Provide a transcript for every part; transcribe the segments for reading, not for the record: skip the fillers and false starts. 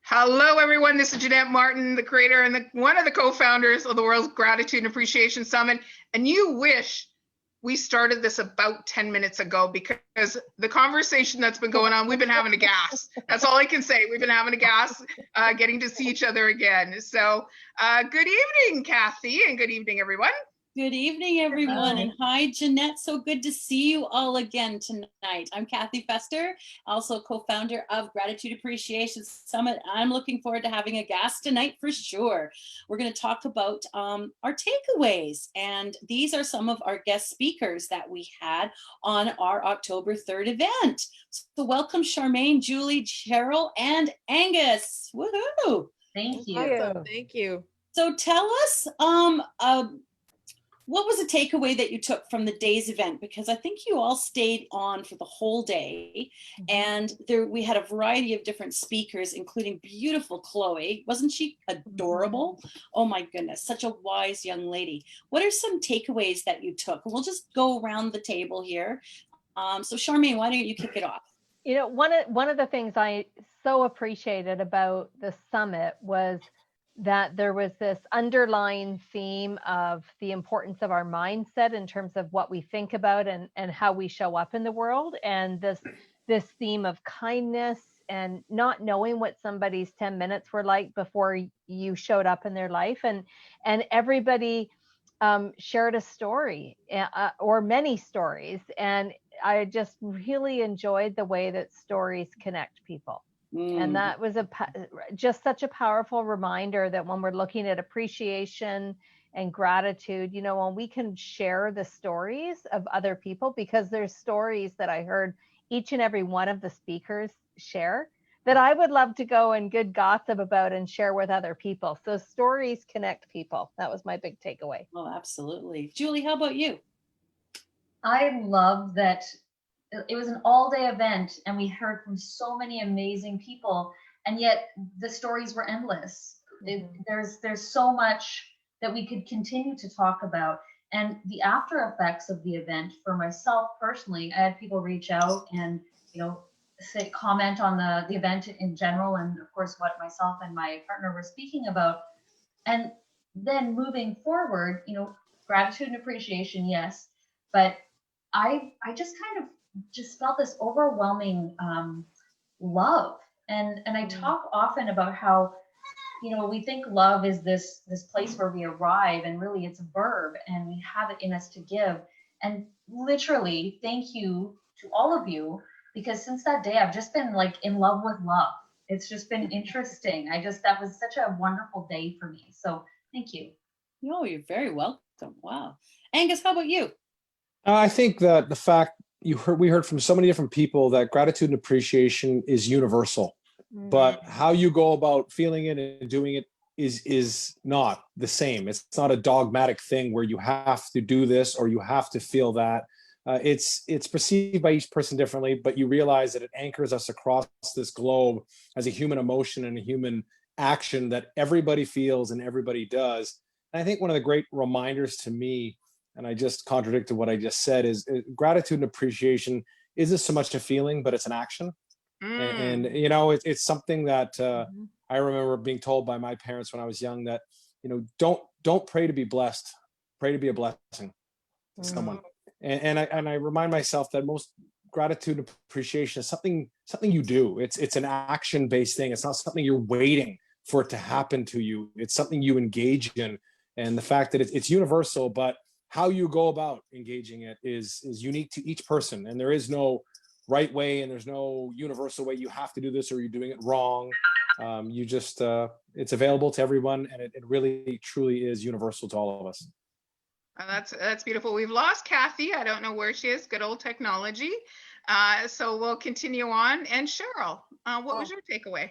Hello, everyone. This is Jeanette Martin, the creator and one of the co-founders of the World's Gratitude and Appreciation Summit. And you wish we started this about 10 minutes ago, because the conversation that's been going on, we've been having a gas. That's all I can say. We've been having a gas, getting to see each other again. So good evening, Kathy, and good evening, everyone. Good evening, everyone, and hi, Jeanette. So good to see you all again tonight. I'm Kathy Fester, also co-founder of Gratitude Appreciation Summit. I'm looking forward to having a guest tonight for sure. We're going to talk about our takeaways, and these are some of our guest speakers that we had on our October 3rd event. So welcome, Charmaine, Julie, Cheryl, and Angus. Woohoo! Thank you. Awesome. Thank you. So tell us, what was a takeaway that you took from the day's event? Because I think you all stayed on for the whole day, and we had a variety of different speakers, including beautiful Chloe. Wasn't she adorable? Oh my goodness, such a wise young lady. What are some takeaways that you took? We'll just go around the table here. So Charmaine, why don't you kick it off? You know, one of the things I so appreciated about the summit was that there was this underlying theme of the importance of our mindset in terms of what we think about and how we show up in the world, and this theme of kindness and not knowing what somebody's 10 minutes were like before you showed up in their life, and everybody shared a story or many stories, and I just really enjoyed the way that stories connect people. And that was just such a powerful reminder that when we're looking at appreciation and gratitude, you know, when we can share the stories of other people, because there's stories that I heard each and every one of the speakers share that I would love to go and good gossip about and share with other people. So stories connect people. That was my big takeaway. Oh, absolutely. Julie, how about you? I love that it was an all-day event and we heard from so many amazing people, and yet the stories were endless. There's so much that we could continue to talk about, and the after effects of the event for myself personally, I had people reach out and, you know, comment on the event in general, and of course what myself and my partner were speaking about. And then moving forward, you know, gratitude and appreciation, yes, but I just kind of just felt this overwhelming love, and I talk often about how, you know, we think love is this place where we arrive, and really it's a verb, and we have it in us to give. And literally, thank you to all of you, because since that day I've just been like in love with love. It's just been interesting. That was such a wonderful day for me. So thank you. Oh, you're very welcome. Wow. Angus, how about you? I think that the fact we heard from so many different people that gratitude and appreciation is universal, but how you go about feeling it and doing it is not the same. It's not a dogmatic thing where you have to do this or you have to feel that. It's perceived by each person differently, but you realize that it anchors us across this globe as a human emotion and a human action that everybody feels and everybody does. And I think one of the great reminders to me, and I just contradicted what I just said, is gratitude and appreciation isn't so much a feeling, but it's an action. And you know, it's something that I remember being told by my parents when I was young, that, you know, don't pray to be blessed, pray to be a blessing to someone. And I remind myself that most gratitude and appreciation is something you do. It's an action-based thing. It's not something you're waiting for it to happen to you. It's something you engage in. And the fact that it's universal, but how you go about engaging it is unique to each person. And there is no right way, and there's no universal way you have to do this or you're doing it wrong. You just, it's available to everyone, and it really, truly is universal to all of us. That's beautiful. We've lost Kathy. I don't know where she is. Good old technology. So we'll continue on. And Cheryl, what was your takeaway?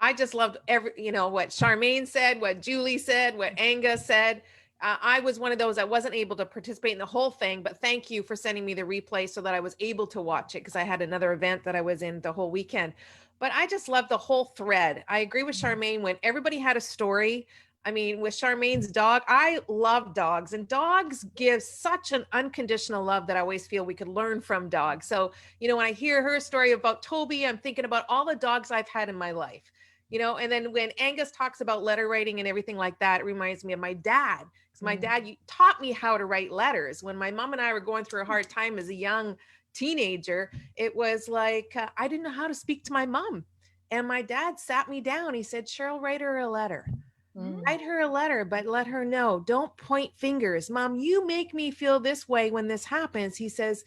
I just loved what Charmaine said, what Julie said, what Angus said. I was one of those, I wasn't able to participate in the whole thing, but thank you for sending me the replay so that I was able to watch it, because I had another event that I was in the whole weekend. But I just love the whole thread. I agree with Charmaine when everybody had a story. I mean, with Charmaine's dog, I love dogs, and dogs give such an unconditional love that I always feel we could learn from dogs. So, you know, when I hear her story about Toby, I'm thinking about all the dogs I've had in my life. you know. And then when Angus talks about letter writing and everything like that, it reminds me of my dad. Because my dad taught me how to write letters. When my mom and I were going through a hard time as a young teenager, it was like, I didn't know how to speak to my mom. And my dad sat me down. He said, Cheryl, write her a letter. Write her a letter, but let her know. Don't point fingers. Mom, you make me feel this way when this happens. He says,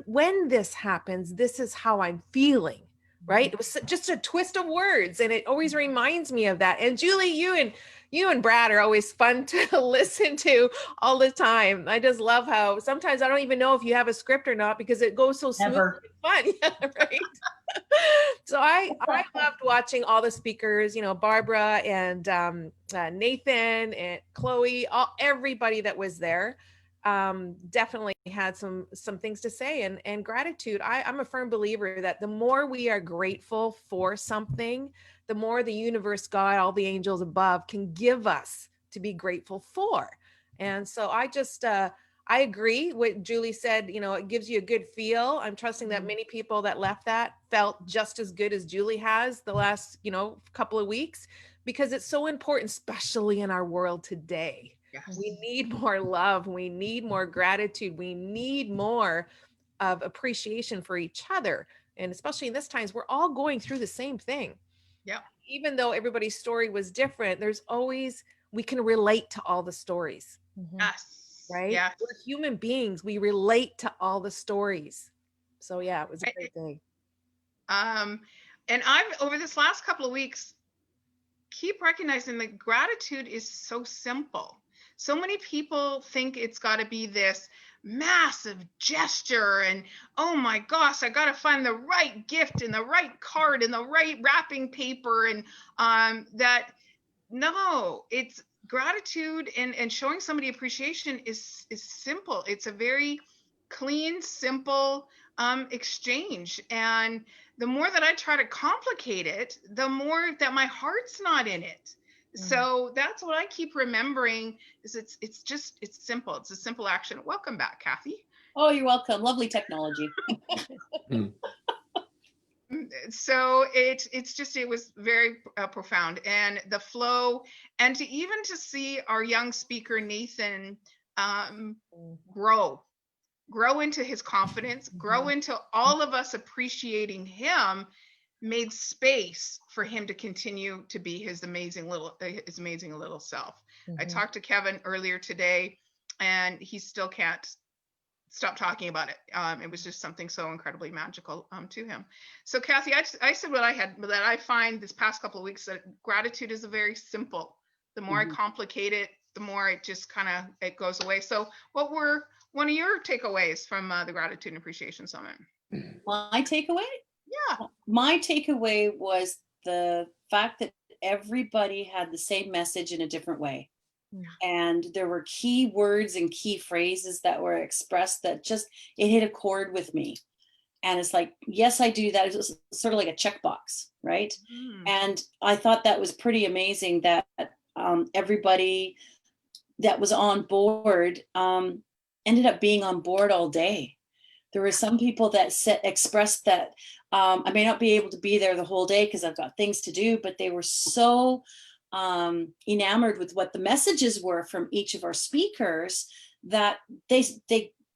when this happens, this is how I'm feeling. Right? It was just a twist of words, and it always reminds me of that. And Julie, you and Brad are always fun to listen to all the time. I just love how sometimes I don't even know if you have a script or not because it goes so smooth and fun. Yeah, right. So I loved watching all the speakers, you know, Barbara and Nathan and Chloe, everybody that was there. Definitely had some things to say, and gratitude. I'm a firm believer that the more we are grateful for something, the more the universe, God, all the angels above can give us to be grateful for. And so I just I agree with Julie said, you know, it gives you a good feel. I'm trusting that many people that left that felt just as good as Julie has the last, you know, couple of weeks, because it's so important, especially in our world today. Yes. We need more love. We need more gratitude. We need more of appreciation for each other. And especially in this times, we're all going through the same thing. Yeah. Even though everybody's story was different, there's always, we can relate to all the stories. Yes. Right? Yes. We're human beings. We relate to all the stories. So yeah, it was a great day. And I've, over this last couple of weeks, keep recognizing that gratitude is so simple. So many people think it's got to be this massive gesture and, oh my gosh, I got to find the right gift and the right card and the right wrapping paper. And that, no, it's gratitude and showing somebody appreciation is simple. It's a very clean, simple exchange. And the more that I try to complicate it, the more that my heart's not in it. So that's what I keep remembering is it's simple. It's a simple action. Welcome back, Kathy. Oh, you're welcome. Lovely technology. So it was very profound, and the flow, and to see our young speaker Nathan grow into his confidence, grow into all of us appreciating him, made space for him to continue to be his amazing little self. I talked to Kevin earlier today, and he still can't stop talking about it. It was just something so incredibly magical to him. So Kathy, I said what I had, that I find this past couple of weeks that gratitude is a very simple. The more I complicate it, the more it just kind of, it goes away. So what were one of your takeaways from the Gratitude and Appreciation Summit? My takeaway? Yeah. My takeaway was the fact that everybody had the same message in a different way. And there were key words and key phrases that were expressed that just, it hit a chord with me. And it's like, yes, I do that. It was sort of like a checkbox, right? And I thought that was pretty amazing that everybody that was on board ended up being on board all day. There were some people that expressed that I may not be able to be there the whole day because I've got things to do, but they were so enamored with what the messages were from each of our speakers that they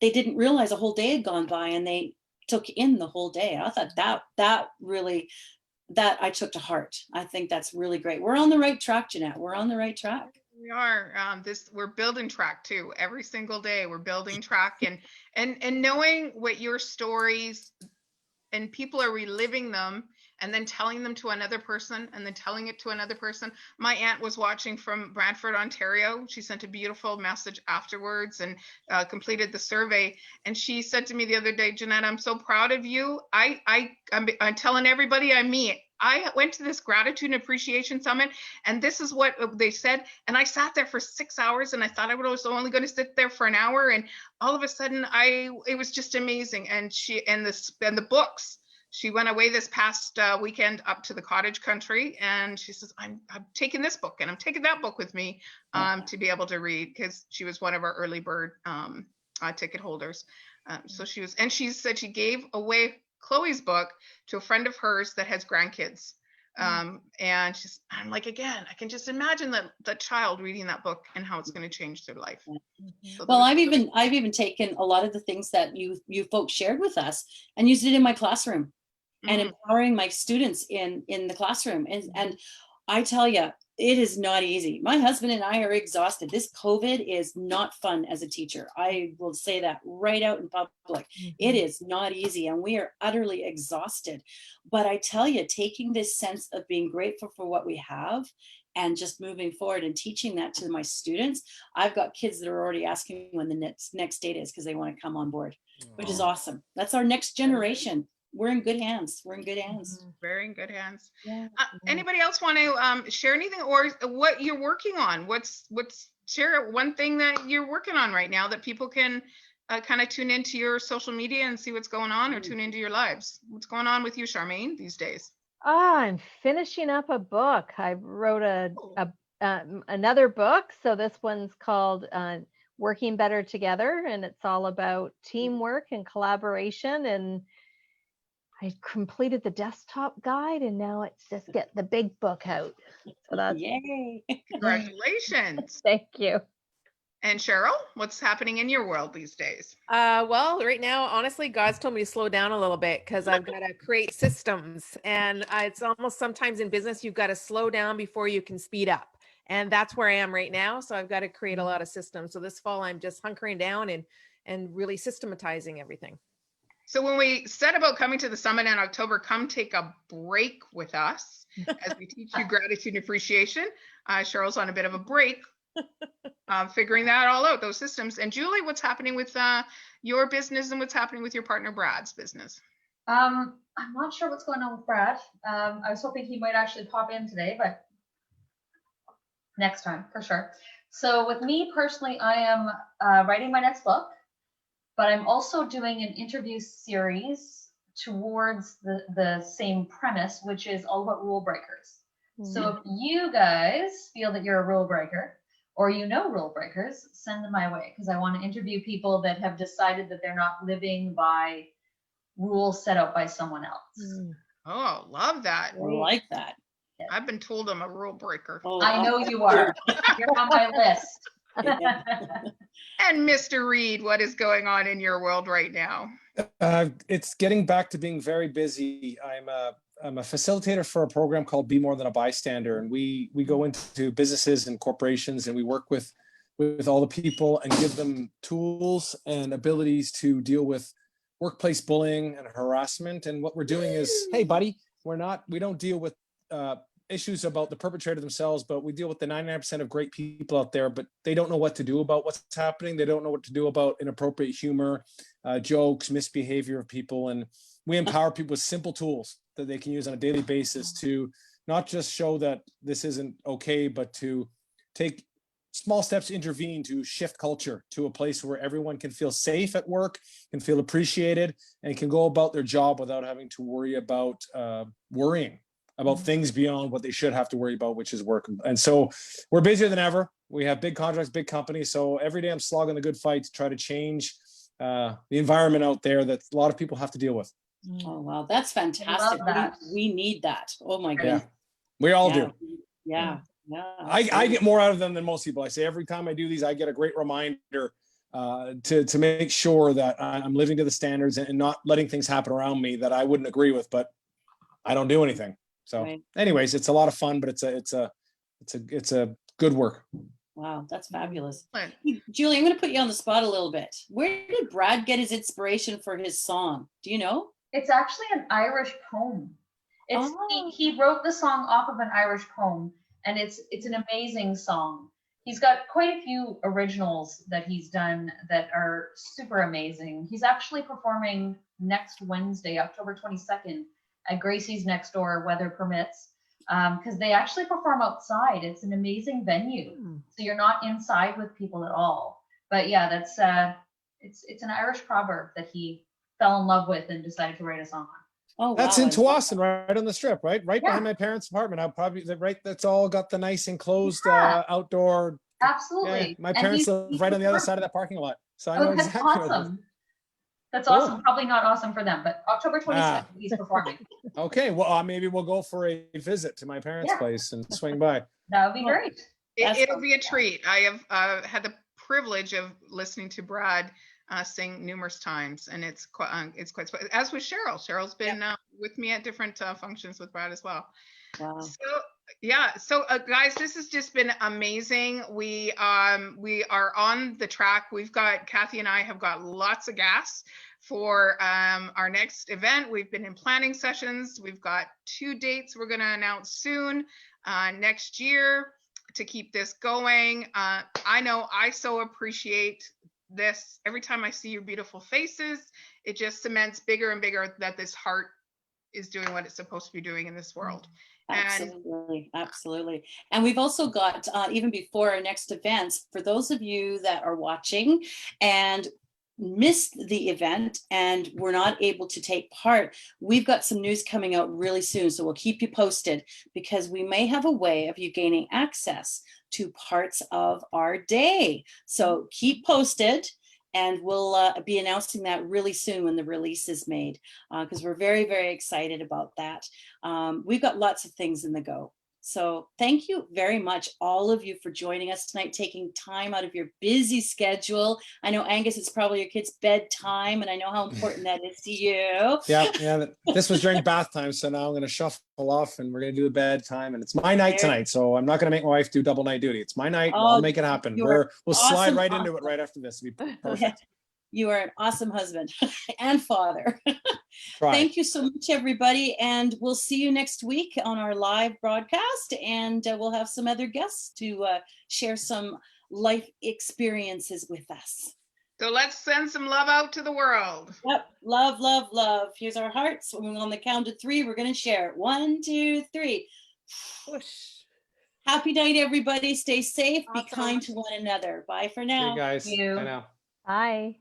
didn't realize a whole day had gone by, and they took in the whole day. I thought that really, that I took to heart. I think that's really great. We're on the right track, Jeanette. We're on the right track. We are. We're building track too. Every single day we're building track, and knowing what your stories, and people are reliving them and then telling them to another person and then telling it to another person. My aunt was watching from Brantford, Ontario. She sent a beautiful message afterwards and completed the survey. And she said to me the other day, Jeanette, I'm so proud of you. I'm telling everybody I'm me. I went to this Gratitude and Appreciation Summit, and this is what they said. And I sat there for 6 hours, and I thought I was only going to sit there for an hour. And all of a sudden, it was just amazing. And the books. She went away this past weekend up to the cottage country, and she says, I'm taking this book and I'm taking that book with me to be able to read, because she was one of our early bird ticket holders. So she said she gave away Chloe's book to a friend of hers that has grandkids. And I'm like, again, I can just imagine the child reading that book and how it's going to change their life. So Well, I've even taken a lot of the things that you folks shared with us and used it in my classroom and empowering my students in the classroom. And I tell you, it is not easy. My husband and I are exhausted. This COVID is not fun as a teacher. I will say that right out in public. It is not easy and we are utterly exhausted. But I tell you, taking this sense of being grateful for what we have and just moving forward and teaching that to my students. I've got kids that are already asking when the next date is because they want to come on board, which is awesome. That's our next generation. We're in good hands. We're in good hands. Very in good hands. Yeah. Anybody else want to share anything or what you're working on? Share one thing that you're working on right now that people can kind of tune into your social media and see what's going on or tune into your lives. What's going on with you, Charmaine, these days? I'm finishing up a book. I wrote another book. So this one's called Working Better Together, and it's all about teamwork and collaboration. And I completed the desktop guide, and now it's just get the big book out. So that's yay! Congratulations. Thank you. And Cheryl, what's happening in your world these days? Well, right now, honestly, God's told me to slow down a little bit because I've got to create systems. And it's almost sometimes in business, you've got to slow down before you can speed up. And that's where I am right now. So I've got to create a lot of systems. So this fall, I'm just hunkering down and really systematizing everything. So when we said about coming to the summit in October, come take a break with us as we teach you gratitude and appreciation. Cheryl's on a bit of a break. Figuring that all out, those systems. And Julie, what's happening with your business and what's happening with your partner Brad's business? I'm not sure what's going on with Brad. I was hoping he might actually pop in today, but next time for sure. So with me personally, I am writing my next book, but I'm also doing an interview series towards the same premise, which is all about rule breakers. So if you guys feel that you're a rule breaker, or you know rule breakers, send them my way, because I want to interview people that have decided that they're not living by rules set out by someone else. Oh, love that. I like that. I've been told I'm a rule breaker. Oh, I know you are. You're on my list. And Mr. Reid, what is going on in your world right now? It's getting back to being very busy. I'm a facilitator for a program called Be More Than a Bystander, and we go into businesses and corporations and we work with all the people and give them tools and abilities to deal with workplace bullying and harassment. And what we're doing is, hey buddy, we don't deal with issues about the perpetrator themselves, but we deal with the 99% of great people out there, but they don't know what to do about what's happening. They don't know what to do about inappropriate humor, jokes, misbehavior of people. And we empower people with simple tools that they can use on a daily basis to not just show that this isn't okay, but to take small steps to intervene to shift culture to a place where everyone can feel safe at work, can feel appreciated, and can go about their job without having to worry about worrying about things beyond what they should have to worry about, which is work. And so we're busier than ever. We have big contracts, big companies. So every day I'm slogging the good fight to try to change the environment out there that a lot of people have to deal with. Oh, wow. That's fantastic. That. We need that. Oh my goodness. Yeah, we all do. Yeah. I get more out of them than most people. I say every time I do these, I get a great reminder to make sure that I'm living to the standards and not letting things happen around me that I wouldn't agree with, but I don't do anything. So anyways, it's a lot of fun, but it's a good work. Wow, that's fabulous. Julie, I'm going to put you on the spot a little bit. Where did Brad get his inspiration for his song? Do you know? It's actually an Irish poem. He wrote the song off of an Irish poem, and it's an amazing song. He's got quite a few originals that he's done that are super amazing. He's actually performing next Wednesday, October 22nd, at Gracie's next door, weather permits, because they actually perform outside. It's an amazing venue, so you're not inside with people at all. But yeah, that's it's an Irish proverb that he fell in love with and decided to write a song on. Oh, that's wow. in Tawasin, right on the strip, right behind my parents' apartment. I'll probably that's all got the nice enclosed outdoor. Absolutely. Yeah, my parents live right on the other side of that parking lot, so I know exactly. Awesome. That's Cool. awesome. Probably not awesome for them, but October 22nd, he's performing. Okay, well, maybe we'll go for a visit to my parents' Yeah. place and swing by. That would be Well, great. That's It'll be a treat. I have had the privilege of listening to Brad sing numerous times, and it's quite as with Cheryl. Cheryl's been with me at different functions with Brad as well. Wow. So yeah, so guys, this has just been amazing. We are on the track. We've got Kathy and I have got lots of gas for our next event. We've been in planning sessions. We've got 2 dates we're going to announce soon next year to keep this going. I know I so appreciate this. Every time I see your beautiful faces, it just cements bigger and bigger that this heart is doing what it's supposed to be doing in this world. Absolutely, absolutely. And we've also got, even before our next events, for those of you that are watching and missed the event and were not able to take part, we've got some news coming out really soon. So we'll keep you posted, because we may have a way of you gaining access to parts of our day. So keep posted. And we'll be announcing that really soon when the release is made, because we're very, very excited about that. We've got lots of things in the go. So thank you very much, all of you, for joining us tonight, taking time out of your busy schedule. I know, Angus, it's probably your kid's bedtime, and I know how important that is to you. Yeah. This was during bath time, so now I'm going to shuffle off, and we're going to do the bedtime, and it's my night tonight, so I'm not going to make my wife do double night duty. It's my night. I'll make it happen. We'll slide awesome, right into it right after this. It'll be perfect. You are an awesome husband and father. Try. Thank you so much, everybody. And we'll see you next week on our live broadcast. And we'll have some other guests to share some life experiences with us. So let's send some love out to the world. Yep. Love, love, love. Here's our hearts. On the count of 3, we're going to share it. 1, 2, 3. Whoosh. Happy night, everybody. Stay safe. Be Awesome. kind to one another. Bye for now. See you guys. Thank you. Bye now. Bye.